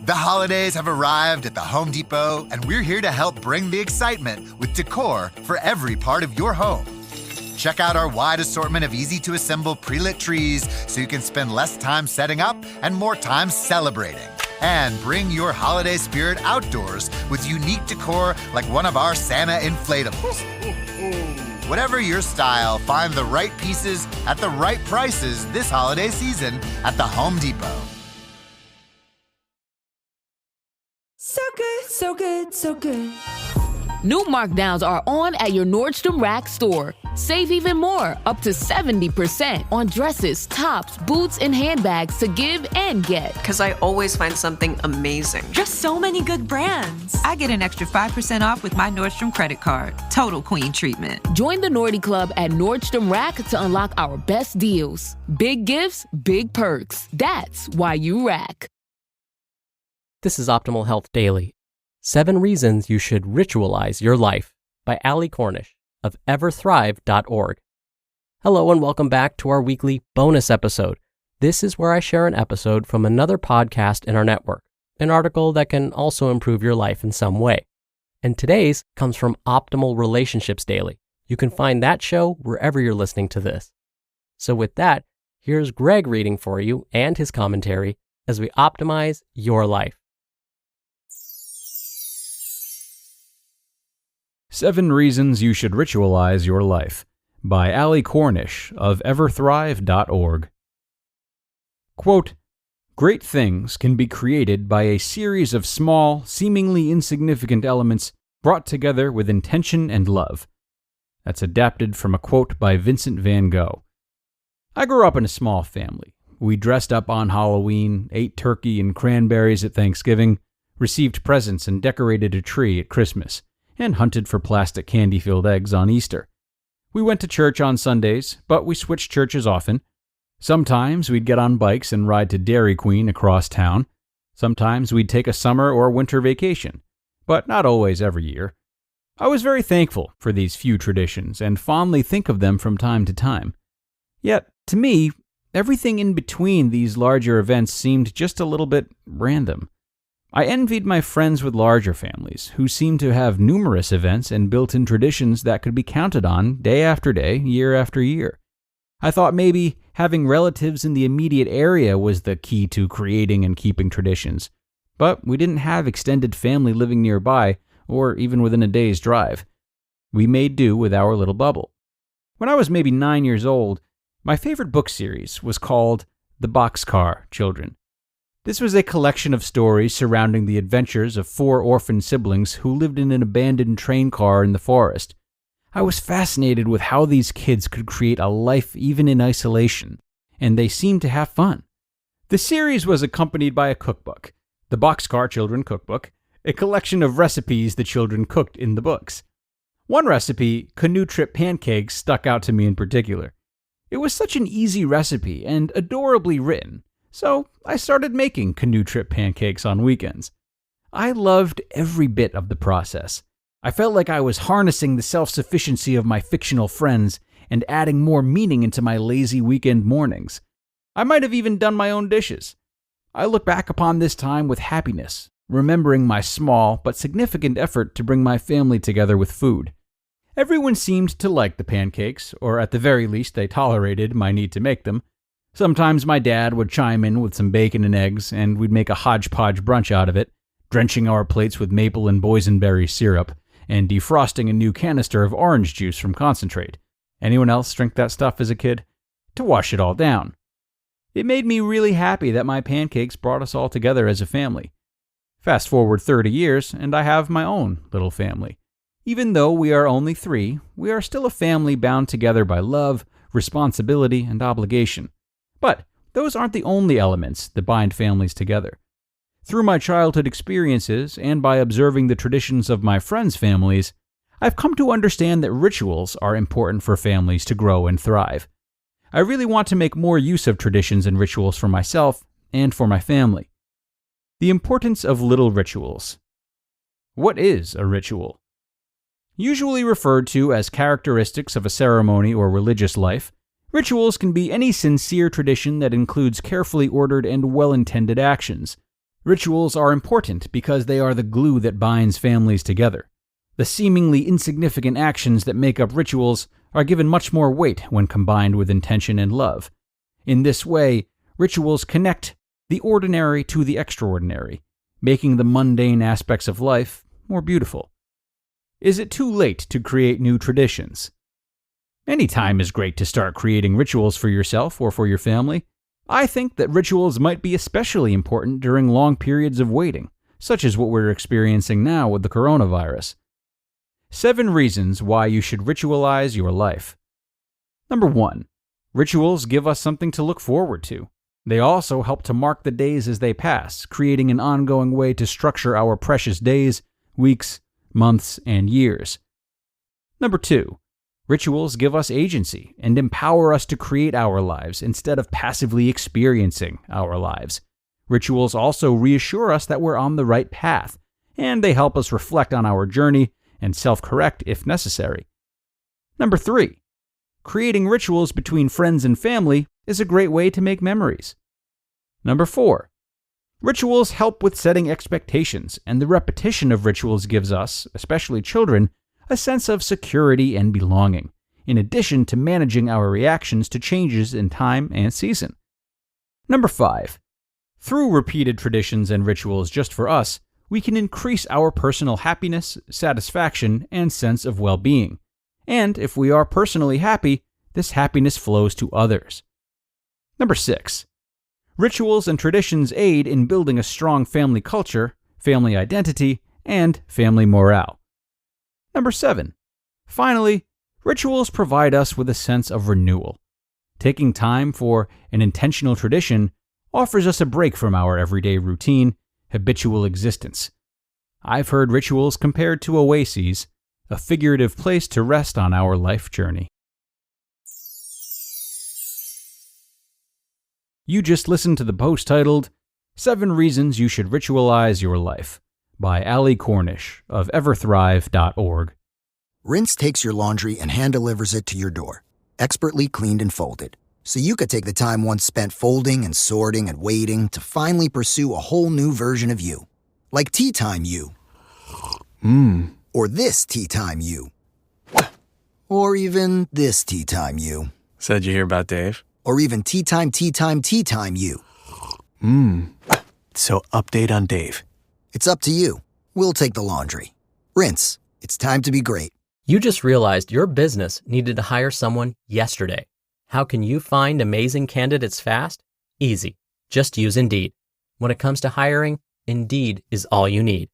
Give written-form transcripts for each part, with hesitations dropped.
The holidays have arrived at the Home Depot, and we're here to help bring the excitement with decor for every part of your home. Check out our wide assortment of easy-to-assemble pre-lit trees so you can spend less time setting up and more time celebrating. And bring your holiday spirit outdoors with unique decor like one of our Santa inflatables. Whatever your style, find the right pieces at the right prices this holiday season at the Home Depot. So good, so good, so good. New markdowns are on at your Nordstrom Rack store. Save even more, up to 70% on dresses, tops, boots, and handbags to give and get. Because I always find something amazing. Just so many good brands. I get an extra 5% off with my Nordstrom credit card. Total queen treatment. Join the Nordy Club at Nordstrom Rack to unlock our best deals. Big gifts, big perks. That's why you rack. This is Optimal Health Daily. 7 Reasons You Should Ritualize Your Life by Ali Cornish of Everthrive.org. Hello and welcome back to our weekly bonus episode. This is where I share an episode from another podcast in our network, an article that can also improve your life in some way. And today's comes from Optimal Relationships Daily. You can find that show wherever you're listening to this. So with that, here's Greg reading for you and his commentary as we optimize your life. 7 Reasons You Should Ritualize Your Life by Ali Cornish of Everthrive.org. Quote, "Great things can be created by a series of small, seemingly insignificant elements brought together with intention and love." That's adapted from a quote by Vincent van Gogh. I grew up in a small family. We dressed up on Halloween, ate turkey and cranberries at Thanksgiving, received presents and decorated a tree at Christmas, and hunted for plastic candy-filled eggs on Easter. We went to church on Sundays, but we switched churches often. Sometimes we'd get on bikes and ride to Dairy Queen across town. Sometimes we'd take a summer or winter vacation, but not always every year. I was very thankful for these few traditions and fondly think of them from time to time. Yet, to me, everything in between these larger events seemed just a little bit random. I envied my friends with larger families, who seemed to have numerous events and built-in traditions that could be counted on day after day, year after year. I thought maybe having relatives in the immediate area was the key to creating and keeping traditions. But we didn't have extended family living nearby, or even within a day's drive. We made do with our little bubble. When I was maybe 9 years old, my favorite book series was called The Boxcar Children. This was a collection of stories surrounding the adventures of 4 orphan siblings who lived in an abandoned train car in the forest. I was fascinated with how these kids could create a life even in isolation, and they seemed to have fun. The series was accompanied by a cookbook, the Boxcar Children Cookbook, a collection of recipes the children cooked in the books. One recipe, canoe trip pancakes, stuck out to me in particular. It was such an easy recipe and adorably written. So I started making canoe trip pancakes on weekends. I loved every bit of the process. I felt like I was harnessing the self-sufficiency of my fictional friends and adding more meaning into my lazy weekend mornings. I might have even done my own dishes. I look back upon this time with happiness, remembering my small but significant effort to bring my family together with food. Everyone seemed to like the pancakes, or at the very least they tolerated my need to make them. Sometimes my dad would chime in with some bacon and eggs, and we'd make a hodgepodge brunch out of it, drenching our plates with maple and boysenberry syrup, and defrosting a new canister of orange juice from concentrate. Anyone else drink that stuff as a kid? To wash it all down. It made me really happy that my pancakes brought us all together as a family. Fast forward 30 years, and I have my own little family. Even though we are only 3, we are still a family bound together by love, responsibility, and obligation. But those aren't the only elements that bind families together. Through my childhood experiences and by observing the traditions of my friends' families, I've come to understand that rituals are important for families to grow and thrive. I really want to make more use of traditions and rituals for myself and for my family. The importance of little rituals. What is a ritual? Usually referred to as characteristics of a ceremony or religious life, rituals can be any sincere tradition that includes carefully ordered and well-intended actions. Rituals are important because they are the glue that binds families together. The seemingly insignificant actions that make up rituals are given much more weight when combined with intention and love. In this way, rituals connect the ordinary to the extraordinary, making the mundane aspects of life more beautiful. Is it too late to create new traditions? Any time is great to start creating rituals for yourself or for your family. I think that rituals might be especially important during long periods of waiting, such as what we're experiencing now with the coronavirus. 7 reasons why you should ritualize your life. Number 1. Rituals give us something to look forward to. They also help to mark the days as they pass, creating an ongoing way to structure our precious days, weeks, months, and years. Number 2. Rituals give us agency and empower us to create our lives instead of passively experiencing our lives. Rituals also reassure us that we're on the right path, and they help us reflect on our journey and self-correct if necessary. Number 3. Creating rituals between friends and family is a great way to make memories. Number 4. Rituals help with setting expectations, and the repetition of rituals gives us, especially children, a sense of security and belonging, in addition to managing our reactions to changes in time and season. Number 5. Through repeated traditions and rituals just for us, we can increase our personal happiness, satisfaction, and sense of well-being. And if we are personally happy, this happiness flows to others. Number 6. Rituals and traditions aid in building a strong family culture, family identity, and family morale. Number 7. Finally, rituals provide us with a sense of renewal. Taking time for an intentional tradition offers us a break from our everyday routine, habitual existence. I've heard rituals compared to oases, a figurative place to rest on our life journey. You just listened to the post titled 7 Reasons You Should Ritualize Your Life by Ali Cornish of Everthrive.org. Rinse takes your laundry and hand-delivers it to your door, expertly cleaned and folded, so you could take the time once spent folding and sorting and waiting to finally pursue a whole new version of you. Like Tea Time You. Or this Tea Time You. Or even this Tea Time You. Said you hear about Dave? Or even Tea Time You. So update on Dave. It's up to you. We'll take the laundry. Rinse. It's time to be great. You just realized your business needed to hire someone yesterday. How can you find amazing candidates fast? Easy. Just use Indeed. When it comes to hiring, Indeed is all you need.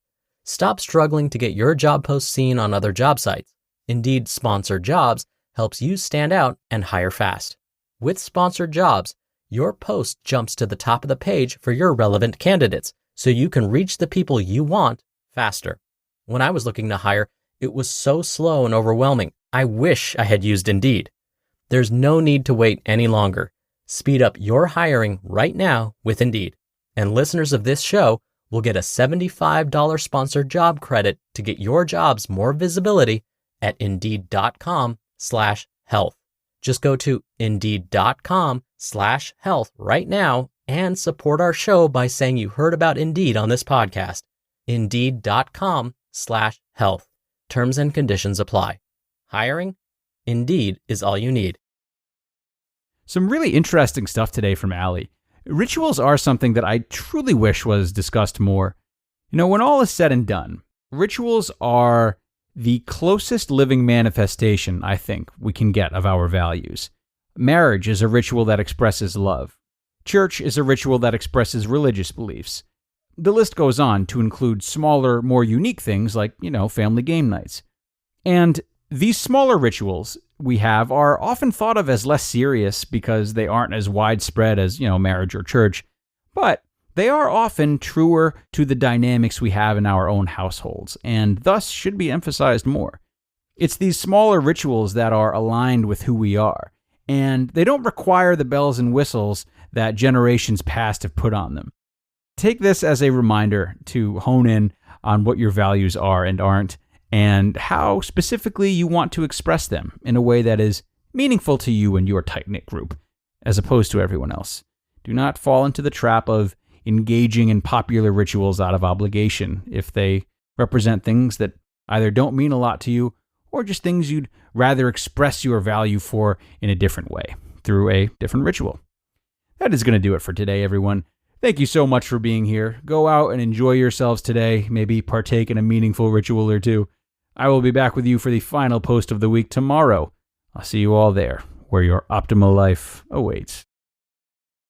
Stop struggling to get your job post seen on other job sites. Indeed Sponsored Jobs helps you stand out and hire fast. With Sponsored Jobs, your post jumps to the top of the page for your relevant candidates, so you can reach the people you want faster. When I was looking to hire, it was so slow and overwhelming. I wish I had used Indeed. There's no need to wait any longer. Speed up your hiring right now with Indeed. And listeners of this show will get a $75 sponsored job credit to get your jobs more visibility at Indeed.com/health. Just go to Indeed.com/health right now and support our show by saying you heard about Indeed on this podcast. Indeed.com/health. Terms and conditions apply. Hiring? Indeed is all you need. Some really interesting stuff today from Ali. Rituals are something that I truly wish was discussed more. When all is said and done, rituals are the closest living manifestation, I think, we can get of our values. Marriage is a ritual that expresses love. Church is a ritual that expresses religious beliefs. The list goes on to include smaller, more unique things like, family game nights. And these smaller rituals we have are often thought of as less serious because they aren't as widespread as, marriage or church, but they are often truer to the dynamics we have in our own households, and thus should be emphasized more. It's these smaller rituals that are aligned with who we are, and they don't require the bells and whistles that generations past have put on them. Take this as a reminder to hone in on what your values are and aren't, and how specifically you want to express them in a way that is meaningful to you and your tight-knit group, as opposed to everyone else. Do not fall into the trap of engaging in popular rituals out of obligation if they represent things that either don't mean a lot to you or just things you'd rather express your value for in a different way through a different ritual. That is going to do it for today, everyone. Thank you so much for being here. Go out and enjoy yourselves today. Maybe partake in a meaningful ritual or two. I will be back with you for the final post of the week tomorrow. I'll see you all there, where your optimal life awaits.